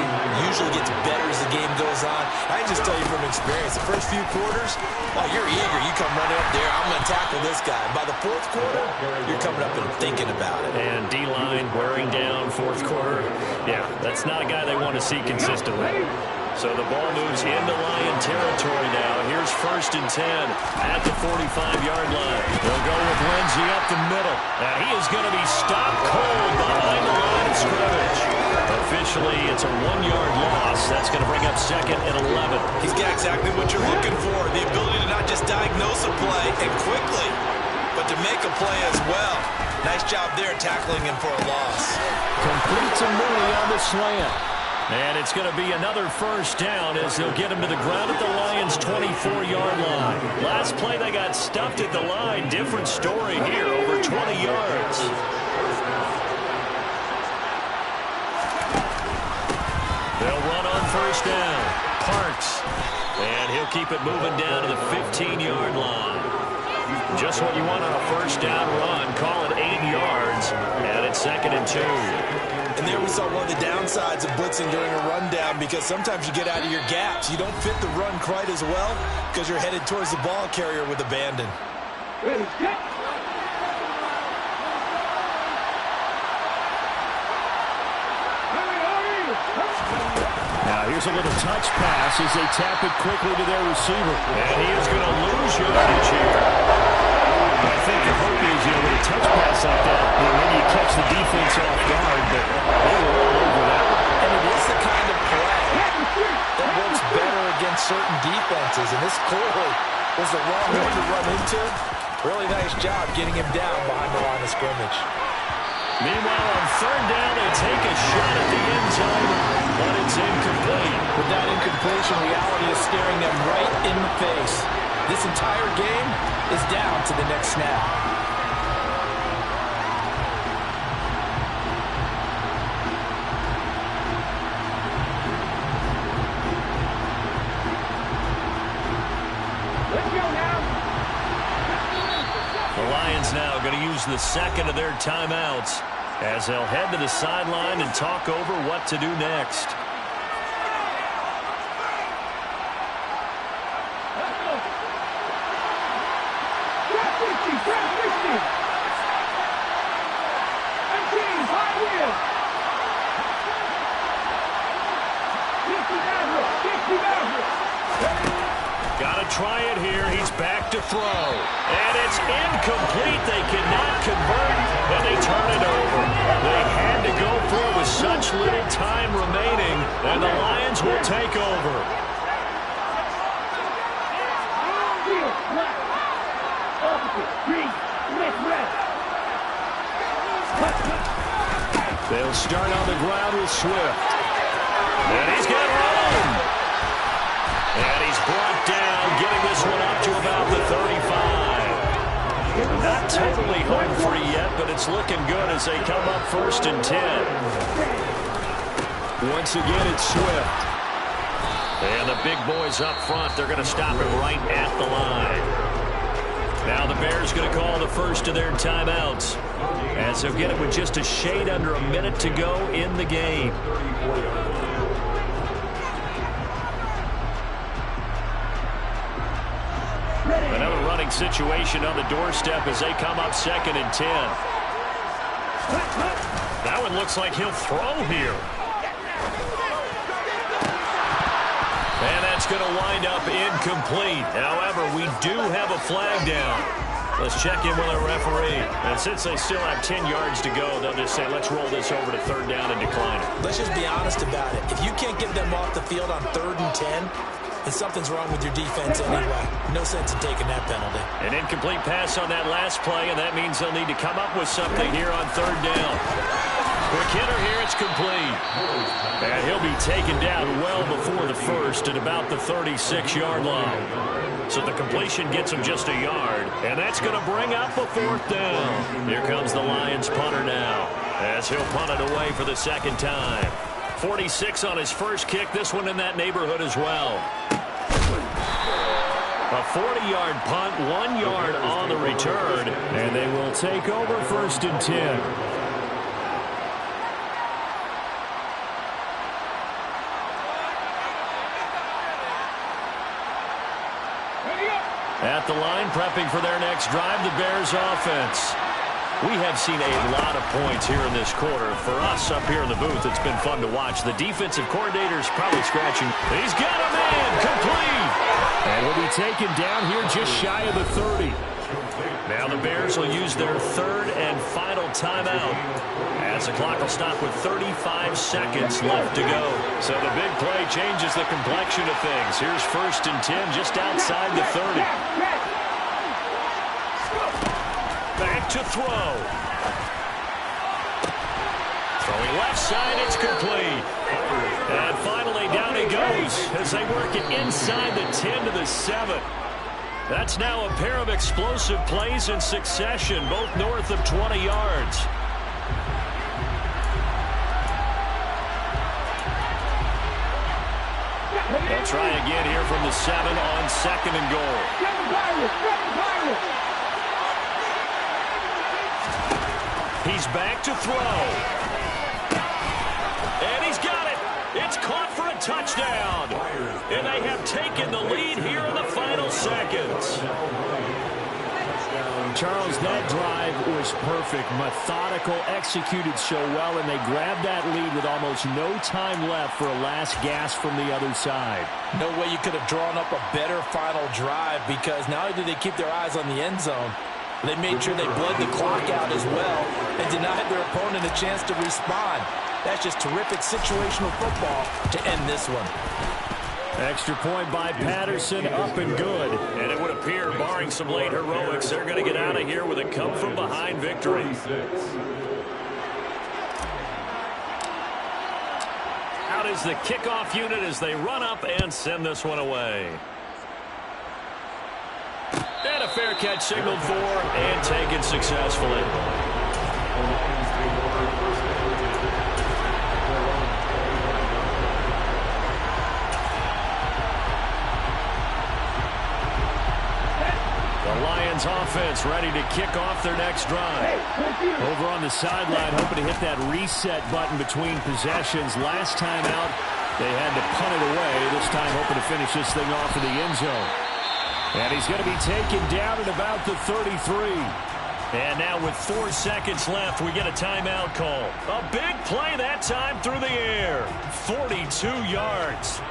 usually gets better as the game goes on. I can just tell you from experience, the first few quarters, oh, you're eager. You come running up there, I'm going to tackle this guy. By the fourth quarter, you're coming up and thinking about it. And D-line wearing down fourth quarter. Yeah, that's not a guy they want to see consistently. So the ball moves into Lion territory now. Here's 1st and 10 at the 45-yard line. They'll go with Lindsey up the middle. Now he is going to be stopped cold behind the line of scrimmage. Officially, it's a 1-yard loss. That's going to bring up 2nd and 11. He's got exactly what you're looking for, the ability to not just diagnose a play and quickly, but to make a play as well. Nice job there tackling him for a loss. Complete to Mooney on the slant. And it's going to be another first down as they'll get him to the ground at the Lions' 24-yard line. Last play, they got stuffed at the line. Different story here, over 20 yards. They'll run on first down. Parks. And he'll keep it moving down to the 15-yard line. Just what you want on a first down run. Call it 8 yards. And it's 2nd and 2. And there we saw one of the downsides of blitzing during a rundown because sometimes you get out of your gaps. You don't fit the run quite as well because you're headed towards the ball carrier with abandon. Now here's a little touch pass as they tap it quickly to their receiver. And he is going to lose yardage here. I think the hope is, with a touch pass like that, maybe you catch the defense off guard, but they were all over that one. And it is the kind of play that works better against certain defenses, and this clearly was the wrong one to run into. Really nice job getting him down behind the line of scrimmage. Meanwhile, on third down, they take a shot at the end zone, but it's incomplete. With that incompletion, reality is staring them right in the face. This entire game is down to the next snap. Now going to use the second of their timeouts as they'll head to the sideline and talk over what to do next. Got to try it here. He's back to throw. And it's incomplete. They cannot convert, and they turn it over. They had to go for it with such little time remaining, and the Lions will take over. They'll start on the ground with Swift. And he's got room. And he's brought down, getting this one up to about the 35. Not totally home free yet, but it's looking good as they come up 1st and 10. Once again, it's Swift. And the big boys up front, they're going to stop him right at the line. Now the Bears going to call the first of their timeouts, as they'll get it with just a shade under a minute to go in the game. Another running situation on the doorstep as they come up 2nd and 10. That one looks like he'll throw here. And that's going to wind up incomplete. However, we do have a flag down. Let's check in with our referee. And since they still have 10 yards to go, they'll just say, let's roll this over to 3rd down and decline it. Let's just be honest about it. If you can't get them off the field on 3rd and 10, then something's wrong with your defense anyway. No sense in taking that penalty. An incomplete pass on that last play, and that means they'll need to come up with something here on 3rd down. Quick hitter here, it's complete. And he'll be taken down well before the first at about the 36-yard line. So the completion gets him just a yard, and that's going to bring up a 4th down. Here comes the Lions punter now, as he'll punt it away for the 2nd time. 46 on his first kick, this one in that neighborhood as well. A 40-yard punt, 1 yard on the return, and they will take over 1st and 10. At the line, prepping for their next drive, the Bears offense. We have seen a lot of points here in this quarter. For us up here in the booth, it's been fun to watch. The defensive coordinator's probably scratching. He's got a man, complete. And will be taken down here just shy of the 30. Now the Bears will use their 3rd and final timeout, as the clock will stop with 35 seconds left to go. So the big play changes the complexion of things. Here's 1st and 10 just outside the 30. Back to throw. Throwing left side, it's complete. And finally down he goes as they work it inside the 10 to the 7. That's now a pair of explosive plays in succession, both north of 20 yards. They'll try again here from the 7 on 2nd and goal. He's back to throw. And he's got it. It's caught for a touchdown. And they have taken the lead here in the final seconds. Charles, that drive was perfect. Methodical, executed so well, and they grabbed that lead with almost no time left for a last gasp from the other side. No way you could have drawn up a better final drive, because not only did they keep their eyes on the end zone, they made sure they bled the clock out as well and denied their opponent a chance to respond. That's just terrific situational football to end this one. Extra point by Patterson, up and good. And it would appear, barring some late heroics, they're going to get out of here with a come-from-behind victory. Out is the kickoff unit as they run up and send this one away. And a fair catch signaled for and taken successfully. The Lions offense ready to kick off their next drive. Over on the sideline, hoping to hit that reset button between possessions. Last time out, they had to punt it away. This time hoping to finish this thing off in the end zone. And he's going to be taken down at about the 33. And now with 4 seconds left, we get a timeout call. A big play that time through the air. 42 yards.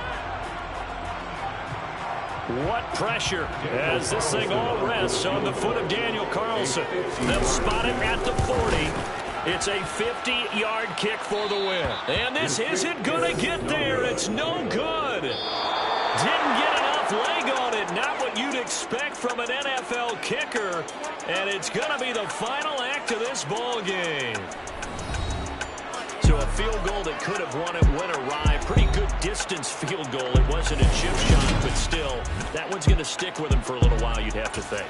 What pressure as this thing all rests on the foot of Daniel Carlson. They'll spot it at the 40. It's a 50-yard kick for the win. And this isn't going to get there. It's no good. Didn't get enough leg on it. Not what you'd expect from an NFL kicker. And it's going to be the final act of this ball game. So a field goal that could have won it went awry. Pretty good distance field goal. It wasn't a chip shot, but still, that one's going to stick with him for a little while, you'd have to think.